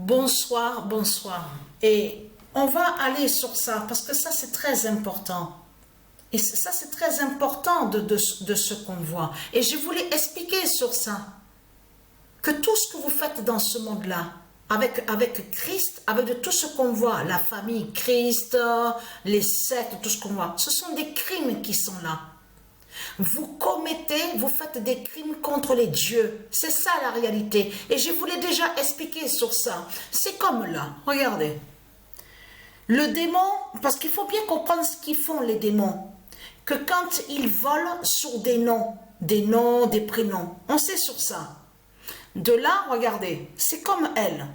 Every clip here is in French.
Bonsoir, bonsoir. Et on va aller sur ça parce que ça c'est très important. Et ça c'est très important de ce qu'on voit. Et je voulais expliquer sur ça. Que tout ce que vous faites dans ce monde-là, avec Christ, avec de tout ce qu'on voit, la famille Christ, les sectes, tout ce qu'on voit, ce sont des crimes qui sont là. Vous commettez, vous faites des crimes contre les dieux. C'est ça la réalité. Et je vous l'ai déjà expliqué sur ça. C'est comme là, regardez. Le démon, parce qu'il faut bien comprendre ce qu'ils font les démons. Que quand ils volent sur des noms, des prénoms, on sait sur ça. De là, regardez, c'est comme elle.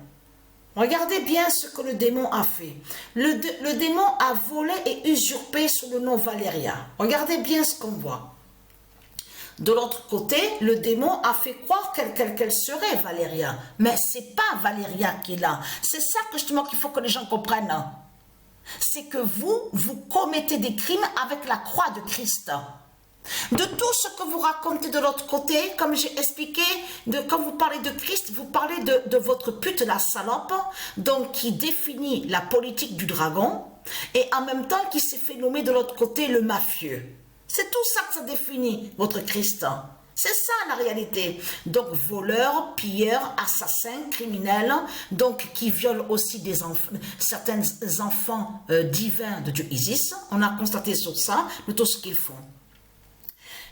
Regardez bien ce que le démon a fait. Le démon a volé et usurpé sous le nom Valéria. Regardez bien ce qu'on voit. De l'autre côté, le démon a fait croire qu'elle serait Valéria. Mais ce n'est pas Valéria qui est là. C'est ça que justement qu'il faut que les gens comprennent. C'est que vous commettez des crimes avec la croix de Christ. De tout ce que vous racontez de l'autre côté, comme j'ai expliqué, quand vous parlez de Christ, vous parlez de votre pute, la salope, donc qui définit la politique du dragon, et en même temps qui s'est fait nommer de l'autre côté le mafieux. C'est tout ça que ça définit votre Christ. C'est ça la réalité. Donc voleurs, pilleurs, assassins, criminels, donc qui violent aussi des enfants, certains enfants divins de Dieu Isis. On a constaté sur ça, de tout ce qu'ils font.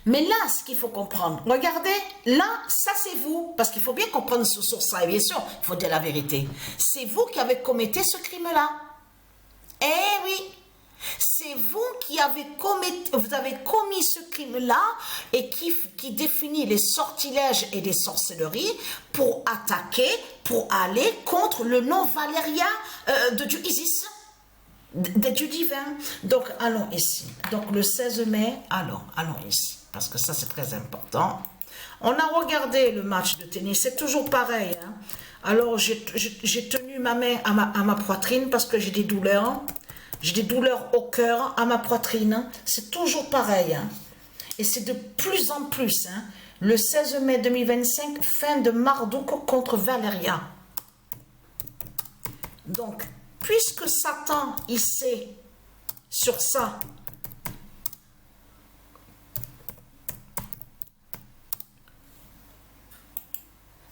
Mais là, ce qu'il faut comprendre, regardez, là, ça c'est vous, parce qu'il faut bien comprendre sur ça, et bien sûr, il faut dire la vérité. C'est vous qui avez commis ce crime-là. Eh oui, c'est vous qui avez commis ce crime-là et qui définit les sortilèges et les sorcelleries pour attaquer, pour aller contre le nom Valéria de Dieu Isis. Des dieux divins. Donc, allons ici. Donc, le 16 mai, allons ici. Parce que ça, c'est très important. On a regardé le match de tennis. C'est toujours pareil. Hein. Alors, j'ai tenu ma main à ma poitrine parce que j'ai des douleurs. J'ai des douleurs au cœur, à ma poitrine. C'est toujours pareil. Hein. Et c'est de plus en plus. Hein. Le 16 mai 2025, fin de Marduk contre Valéria. Donc, puisque Satan, il sait sur ça,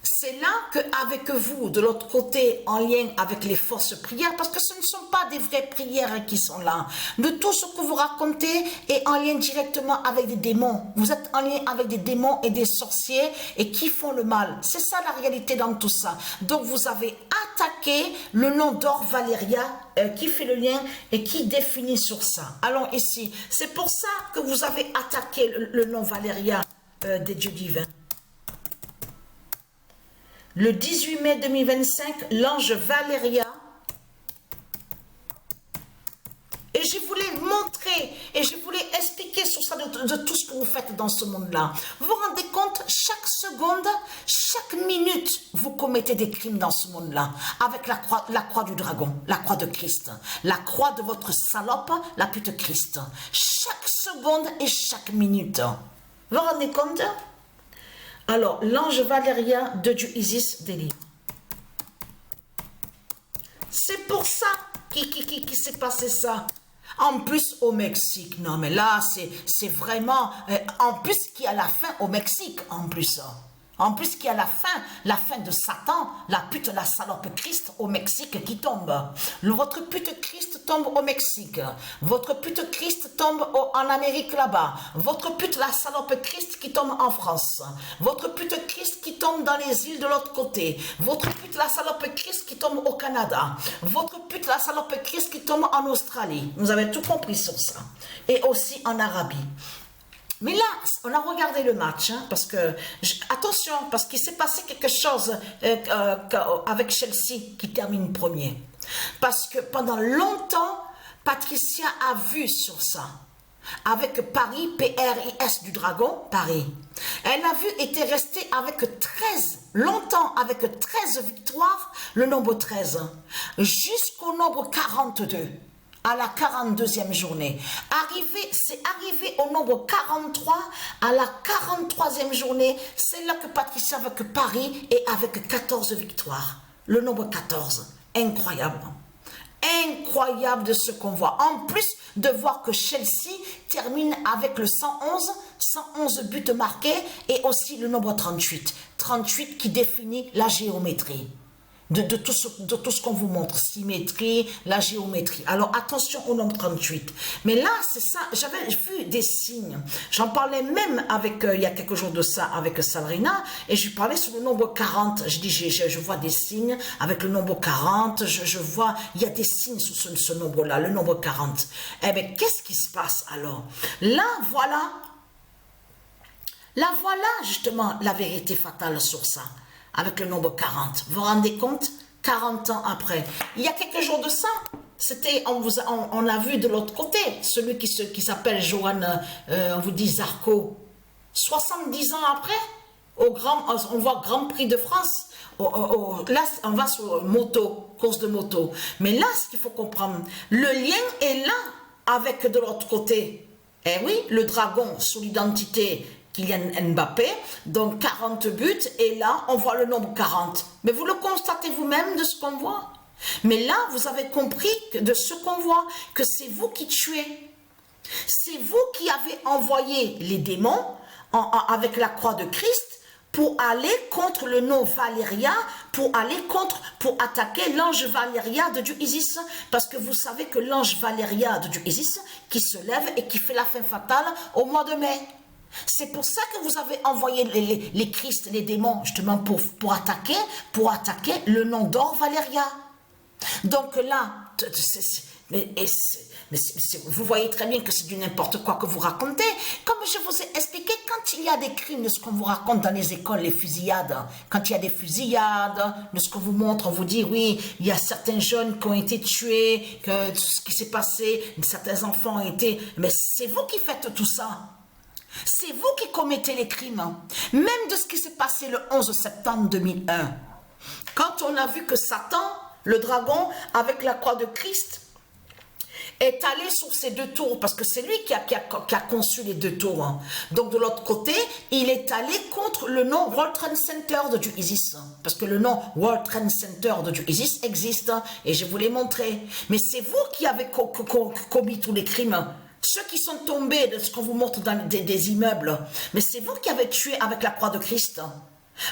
c'est là qu'avec vous, de l'autre côté, en lien avec les fausses prières, parce que ce ne sont pas des vraies prières qui sont là. De tout ce que vous racontez est en lien directement avec des démons. Vous êtes en lien avec des démons et des sorciers et qui font le mal. C'est ça la réalité dans tout ça. Donc vous avez attaqué le nom d'Or Valéria qui fait le lien et qui définit sur ça. Allons ici. C'est pour ça que vous avez attaqué le nom Valéria des dieux divins. Le 18 mai 2025, l'ange Valéria. Et je voulais montrer et je voulais expliquer sur ça de tout ce que vous faites dans ce monde-là. Vous vous rendez compte, chaque seconde, chaque minute, vous commettez des crimes dans ce monde-là. Avec la croix du dragon, la croix de Christ. La croix de votre salope, la pute Christ. Chaque seconde et chaque minute. Vous vous rendez compte? Alors, l'ange Valéria de Dieu Isis délivre. C'est pour ça qu'il s'est passé ça. En plus, au Mexique. Non, mais là, c'est vraiment... en plus, qu'il y a la fin au Mexique, en plus. En plus, qu'il y a la fin de Satan, la pute, la salope Christ au Mexique qui tombe. Votre pute Christ tombe au Mexique. Votre pute Christ tombe en Amérique là-bas. Votre pute, la salope Christ qui tombe en France. Votre pute Christ qui tombe dans les îles de l'autre côté. Votre pute, la salope Christ qui tombe au Canada. Votre pute, la salope Christ qui tombe en Australie. Vous avez tout compris sur ça. Et aussi en Arabie. Mais là, on a regardé le match, hein, parce que, attention, parce qu'il s'est passé quelque chose avec Chelsea qui termine premier. Parce que pendant longtemps, Patricia a vu sur ça. Avec Paris, P-R-I-S du dragon, Paris. Elle a vu, était restée avec 13, longtemps avec 13 victoires, le nombre 13, jusqu'au nombre 42. À la 42e journée. C'est arrivé au nombre 43, à la 43e journée, c'est là que Patricia avec Paris et avec 14 victoires. le nombre 14. Incroyable. Incroyable de ce qu'on voit. En plus de voir que Chelsea termine avec le 111 buts marqués et aussi le nombre 38. 38 qui définit la géométrie. De tout ce qu'on vous montre, symétrie, la géométrie. Alors attention au nombre 38. Mais là, c'est ça, j'avais vu des signes. J'en parlais même avec, il y a quelques jours de ça, avec Sabrina, et je parlais sur le nombre 40. Je dis, je vois des signes avec le nombre 40, je vois, il y a des signes sur ce nombre-là, le nombre 40. Eh bien, qu'est-ce qui se passe alors? Là, voilà justement la vérité fatale sur ça. Avec le nombre 40. Vous vous rendez compte? 40 ans après. Il y a quelques jours de ça, c'était, on a vu de l'autre côté, celui qui s'appelle Johan, on vous dit Zarco. 70 ans après, on voit Grand Prix de France. Là, on va sur moto, course de moto. Mais là, ce qu'il faut comprendre, le lien est là avec de l'autre côté. Eh oui, le dragon sous l'identité Kylian Mbappé, donc 40 buts, et là, on voit le nombre 40. Mais vous le constatez vous-même de ce qu'on voit. Mais là, vous avez compris de ce qu'on voit, que c'est vous qui tuez. C'est vous qui avez envoyé les démons avec la croix de Christ pour aller contre le nom Valéria, pour attaquer l'ange Valéria de Dieu Isis. Parce que vous savez que l'ange Valéria de Dieu Isis, qui se lève et qui fait la fin fatale au mois de mai. C'est pour ça que vous avez envoyé les Christ, les démons, justement, pour attaquer le nom d'or Valéria. Donc là, vous voyez très bien que c'est du n'importe quoi que vous racontez. Comme je vous ai expliqué, quand il y a des crimes de ce qu'on vous raconte dans les écoles, les fusillades, quand il y a des fusillades, de ce qu'on vous montre, on vous dit, oui, il y a certains jeunes qui ont été tués, que tout ce qui s'est passé, certains enfants ont été... Mais c'est vous qui faites tout ça. C'est vous qui commettez les crimes. Même de ce qui s'est passé le 11 septembre 2001. Quand on a vu que Satan, le dragon, avec la croix de Christ, est allé sur ces deux tours, parce que c'est lui qui a conçu les deux tours. Hein. Donc de l'autre côté, il est allé contre le nom World Trade Center de Dieu Isis. Parce que le nom World Trade Center de Dieu Isis existe, hein, et je vous l'ai montré. Mais c'est vous qui avez commis tous les crimes. Ceux qui sont tombés de ce qu'on vous montre dans des immeubles, mais c'est vous qui avez tué avec la croix de Christ.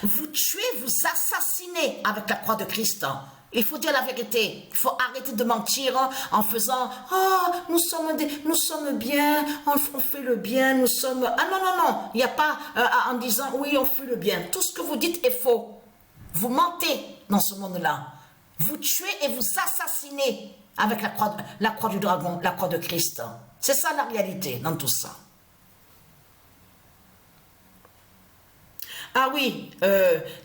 Vous tuez, vous assassinez avec la croix de Christ. Il faut dire la vérité. Il faut arrêter de mentir en faisant « Ah, nous sommes bien, on fait le bien, nous sommes... » Ah non, non, non, il n'y a pas en disant « Oui, on fait le bien ». Tout ce que vous dites est faux. Vous mentez dans ce monde-là. Vous tuez et vous assassinez avec la croix du dragon, la croix de Christ. C'est ça la réalité dans tout ça. Ah oui,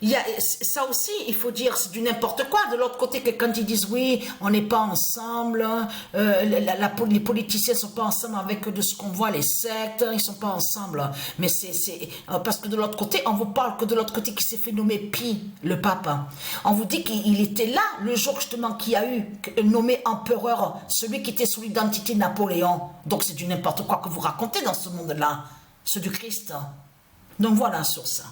y a, ça aussi, il faut dire, c'est du n'importe quoi. De l'autre côté, que quand ils disent oui, on n'est pas ensemble, les politiciens ne sont pas ensemble avec de ce qu'on voit, les sectes, ils ne sont pas ensemble. Mais c'est parce que de l'autre côté, on vous parle que de l'autre côté qui s'est fait nommer Pie, le pape. On vous dit qu'il était là le jour justement qu'il y a eu nommé empereur, celui qui était sous l'identité Napoléon. Donc c'est du n'importe quoi que vous racontez dans ce monde-là, c'est du Christ. Donc voilà sur ça.